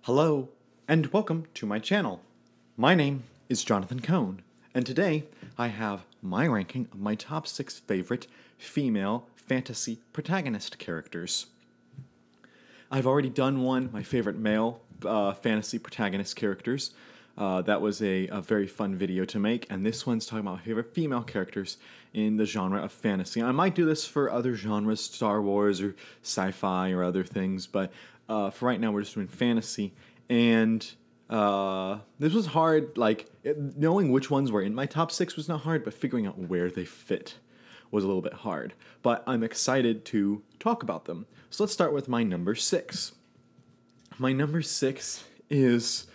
Hello, and welcome to my channel. My name is Jonathan Cohn, and today I have my ranking of my top 6 favorite female fantasy protagonist characters. I've already done one, my favorite male fantasy protagonist characters. That was a very fun video to make, and this one's talking about my favorite female characters in the genre of fantasy. I might do this for other genres, Star Wars or sci-fi or other things, but for right now we're just doing fantasy. And this was hard, knowing which ones were in my top 6 was not hard, but figuring out where they fit was a little bit hard. But I'm excited to talk about them. So let's start with my number 6. My number 6 is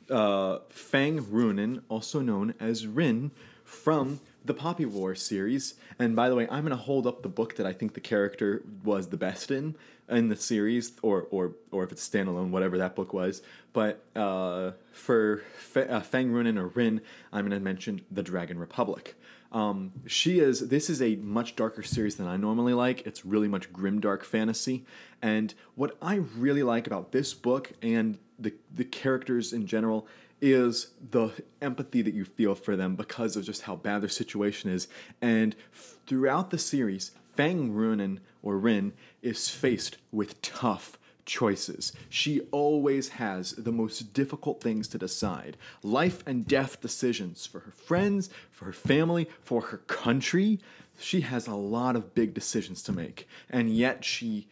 Fang Ruinen, also known as Rin, from the Poppy War series. And by the way, I'm going to hold up the book that I think the character was the best in the series, or if it's standalone, whatever that book was. But for Fang Ruinen, or Rin, I'm going to mention The Dragon Republic. This is a much darker series than I normally like. It's really much grimdark fantasy. And what I really like about this book and the characters in general is the empathy that you feel for them because of just how bad their situation is. And throughout the series, Fang Ruinen, or Rin, is faced with tough choices. She always has the most difficult things to decide. Life and death decisions for her friends, for her family, for her country. She has a lot of big decisions to make, and yet she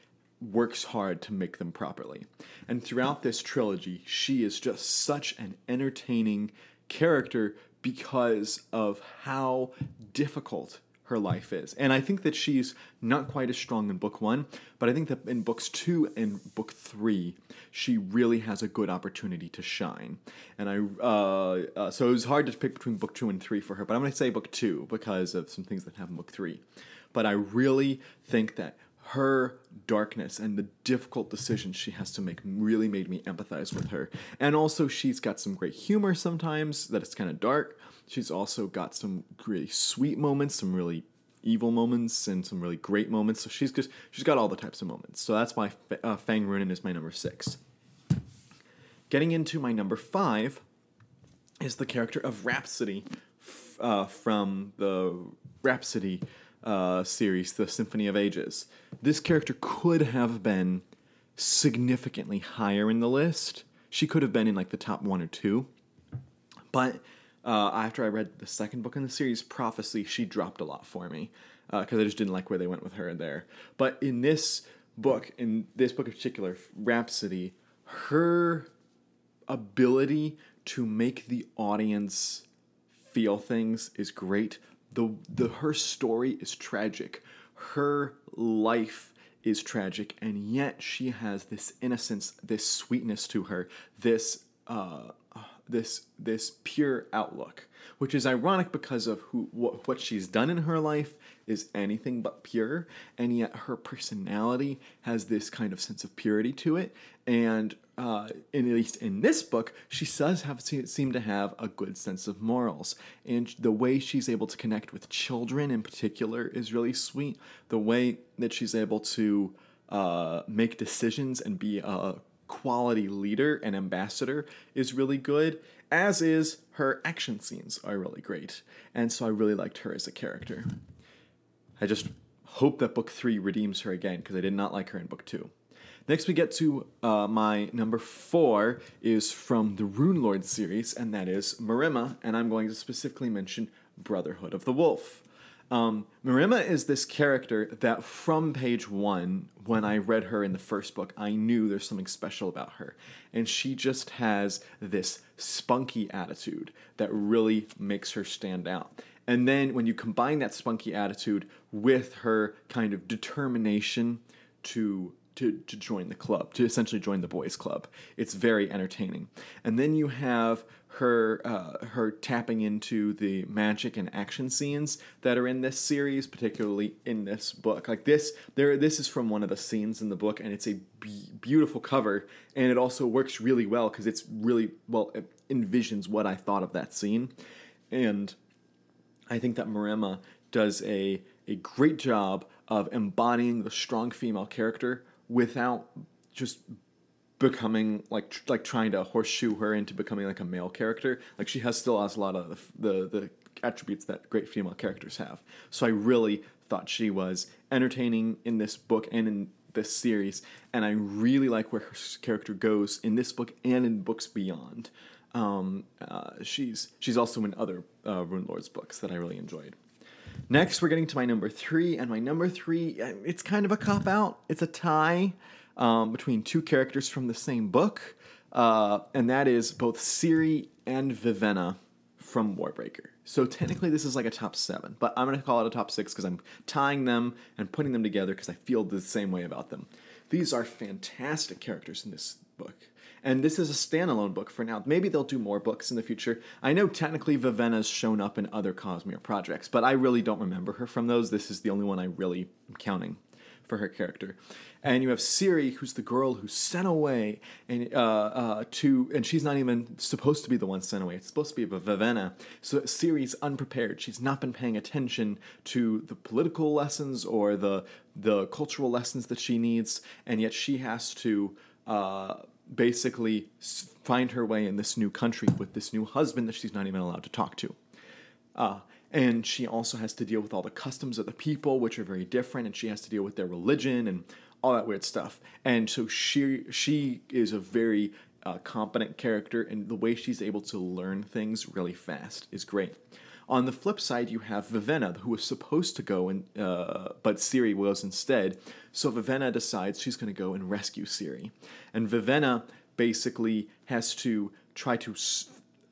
works hard to make them properly. And throughout this trilogy, she is just such an entertaining character because of how difficult her life is. And I think that she's not quite as strong in book 1, but I think that in books 2 and book 3, she really has a good opportunity to shine. And so it was hard to pick between book 2 and 3 for her, but I'm going to say book 2 because of some things that happen in book 3. But I really think that her darkness and the difficult decisions she has to make really made me empathize with her. And also, she's got some great humor sometimes that is kind of dark. She's also got some really sweet moments, some really evil moments, and some really great moments. So she's got all the types of moments. So that's why Fang Ruinen is my number 6. Getting into my number 5 is the character of Rhapsody from the Rhapsody series, The Symphony of Ages. This character could have been significantly higher in the list. She could have been in the top 1 or 2. But after I read the second book in the series, Prophecy, she dropped a lot for me because I just didn't like where they went with her there. But in this book in particular, Rhapsody, her ability to make the audience feel things is great. Her story is tragic. Her life is tragic, and yet she has this innocence, this sweetness to her, this pure outlook, which is ironic because of what she's done in her life is anything but pure, and yet her personality has this kind of sense of purity to it. And at least in this book, she does seem to have a good sense of morals. And the way she's able to connect with children in particular is really sweet. The way that she's able to make decisions and be a quality leader and ambassador is really good, as is her action scenes are really great. And so I really liked her as a character. I just hope that book 3 redeems her again, because I did not like her in book 2. Next we get to my number 4 is from the Rune Lord series, and that is Marima, and I'm going to specifically mention Brotherhood of the Wolf. Marima is this character that from page 1, when I read her in the first book, I knew there's something special about her. And she just has this spunky attitude that really makes her stand out. And then when you combine that spunky attitude with her kind of determination to join the club, to essentially join the boys' club, it's very entertaining. And then you have her tapping into the magic and action scenes that are in this series, particularly in this book. This is from one of the scenes in the book, and it's a beautiful cover, and it also works really well because it's really it envisions what I thought of that scene. And I think that Marima does a great job of embodying the strong female character without just becoming like trying to horseshoe her into becoming like a male character. Like she still has a lot of the attributes that great female characters have. So I really thought she was entertaining in this book and in this series, and I really like where her character goes in this book and in books beyond. She's also in other Rune Lords books that I really enjoyed. Next, we're getting to my number 3, and my number 3, it's kind of a cop-out. It's a tie between two characters from the same book, and that is both Ciri and Vivenna from Warbreaker. So technically this is like a top 7, but I'm going to call it a top 6 because I'm tying them and putting them together because I feel the same way about them. These are fantastic characters in this book. And this is a standalone book for now. Maybe they'll do more books in the future. I know technically Vivenna's shown up in other Cosmere projects, but I really don't remember her from those. This is the only one I really am counting for her character. And you have Ciri, who's the girl who's sent away, and and she's not even supposed to be the one sent away. It's supposed to be Vivenna. So Ciri's unprepared. She's not been paying attention to the political lessons or the cultural lessons that she needs, and yet she has to basically find her way in this new country with this new husband that she's not even allowed to talk to. And she also has to deal with all the customs of the people, which are very different, and she has to deal with their religion and all that weird stuff. And so she is a very competent character, and the way she's able to learn things really fast is great. On the flip side, you have Vivenna, who was supposed to go, but Ciri was instead. So Vivenna decides she's going to go and rescue Ciri. And Vivenna basically has to try to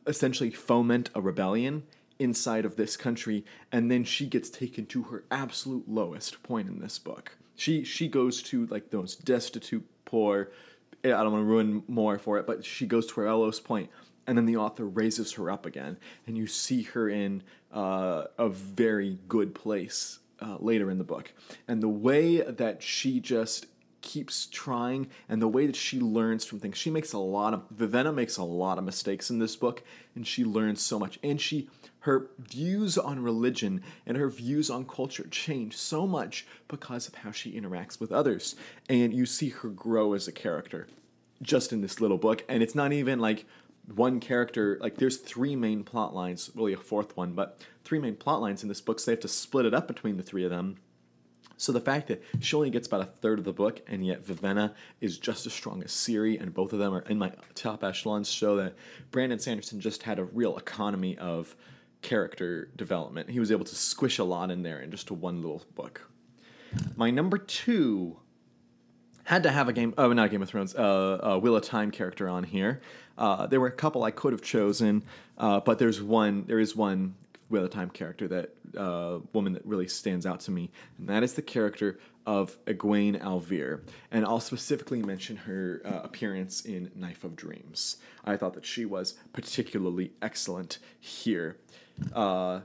essentially foment a rebellion inside of this country, and then she gets taken to her absolute lowest point in this book. She goes to like the most destitute, poor, I don't want to ruin more for it, but she goes to her lowest point. And then the author raises her up again, and you see her in a very good place later in the book. And the way that she just keeps trying, and the way that she learns from things, Vivenna makes a lot of mistakes in this book, and she learns so much. And her views on religion and her views on culture change so much because of how she interacts with others. And you see her grow as a character just in this little book. And it's not even like one character, like there's 3 main plot lines, really a 4th one, but 3 main plot lines in this book, so they have to split it up between the 3 of them. So the fact that she only gets about a third of the book, and yet Vivenna is just as strong as Ciri, and both of them are in my top echelons, show that Brandon Sanderson just had a real economy of character development. He was able to squish a lot in there in just one little book. My number 2 had to have not Game of Thrones, Wheel of Time character on here. There were a couple I could have chosen, but there is one Wheel of Time character, that woman that really stands out to me, and that is the character of Egwene Alvear. And I'll specifically mention her appearance in Knife of Dreams. I thought that she was particularly excellent here. I'm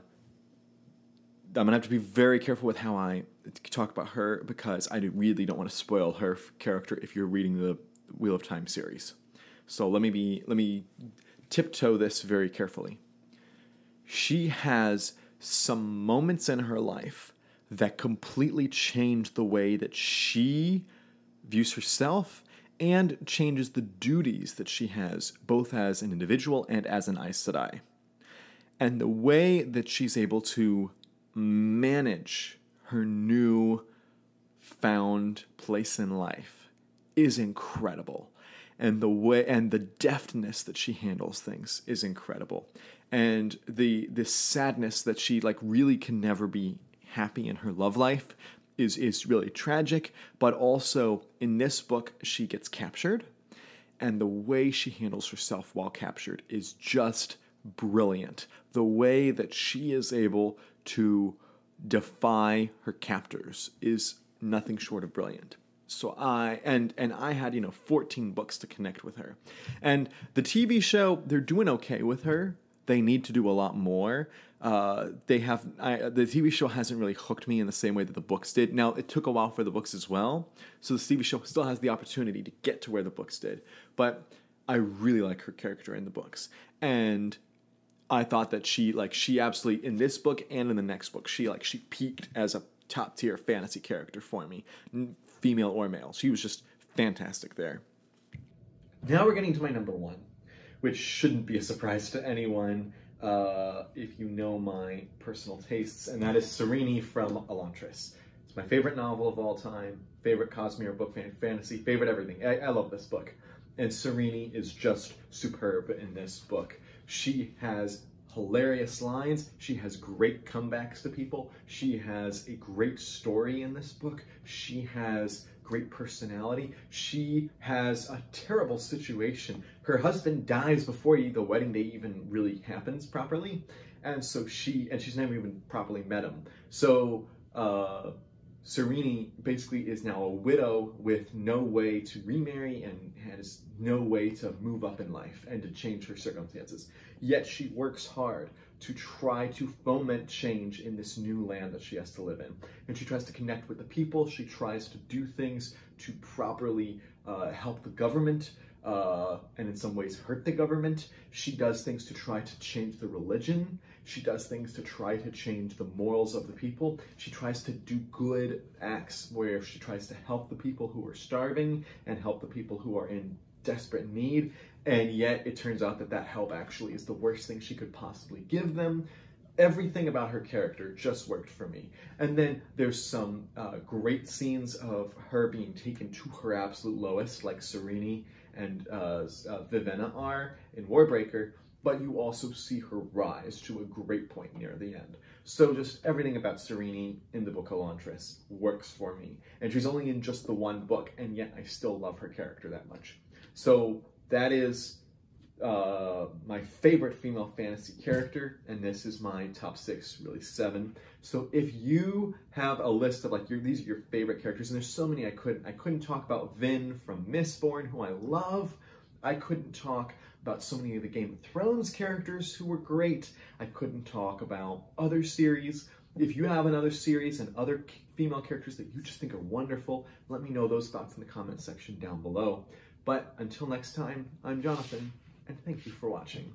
going to have to be very careful with how I talk about her, because I really don't want to spoil her character if you're reading the Wheel of Time series. So let me tiptoe this very carefully. She has some moments in her life that completely change the way that she views herself and changes the duties that she has, both as an individual and as an Aes Sedai. And the way that she's able to manage her new found place in life is incredible. And the deftness that she handles things is incredible. And the sadness that she really can never be happy in her love life is really tragic. But also in this book, she gets captured, and the way she handles herself while captured is just brilliant. The way that she is able to defy her captors is nothing short of brilliant. So I had 14 books to connect with her. And the TV show, they're doing okay with her. They need to do a lot more. The TV show hasn't really hooked me in the same way that the books did. Now, it took a while for the books as well, so the TV show still has the opportunity to get to where the books did. But I really like her character in the books. And I thought that she absolutely, in this book and in the next book, she peaked as a top-tier fantasy character for me, female or male. She was just fantastic there. Now we're getting to my number one, which shouldn't be a surprise to anyone if you know my personal tastes, and that is Serenity from Elantris. It's my favorite novel of all time, favorite Cosmere book, fantasy, favorite everything. I love this book. And Serenity is just superb in this book. She has hilarious lines. She has great comebacks to people. She has a great story in this book. She has great personality. She has a terrible situation. Her husband dies before the wedding day even really happens properly. And so she's never even properly met him. So Serenity basically is now a widow with no way to remarry and has no way to move up in life and to change her circumstances. Yet she works hard to try to foment change in this new land that she has to live in. And she tries to connect with the people. She tries to do things to properly help the government and in some ways hurt the government. She does things to try to change the religion. She does things to try to change the morals of the people. She tries to do good acts where she tries to help the people who are starving and help the people who are in desperate need. And yet it turns out that that help actually is the worst thing she could possibly give them. Everything about her character just worked for me. And then there's some great scenes of her being taken to her absolute lowest, like Serenity and Vivenna are in Warbreaker, but you also see her rise to a great point near the end. So just everything about Serenity in the book Elantris works for me. And she's only in just the one book, and yet I still love her character that much. So that is my favorite female fantasy character, and this is my top 6, really 7. So if you have a list of like these are your favorite characters, and there's so many I couldn't talk about Vin from Mistborn, who I love. I couldn't talk about so many of the Game of Thrones characters who were great. I couldn't talk about other series. If you have another series and other female characters that you just think are wonderful, let me know those thoughts in the comment section down below. But until next time, I'm Jonathan, and thank you for watching.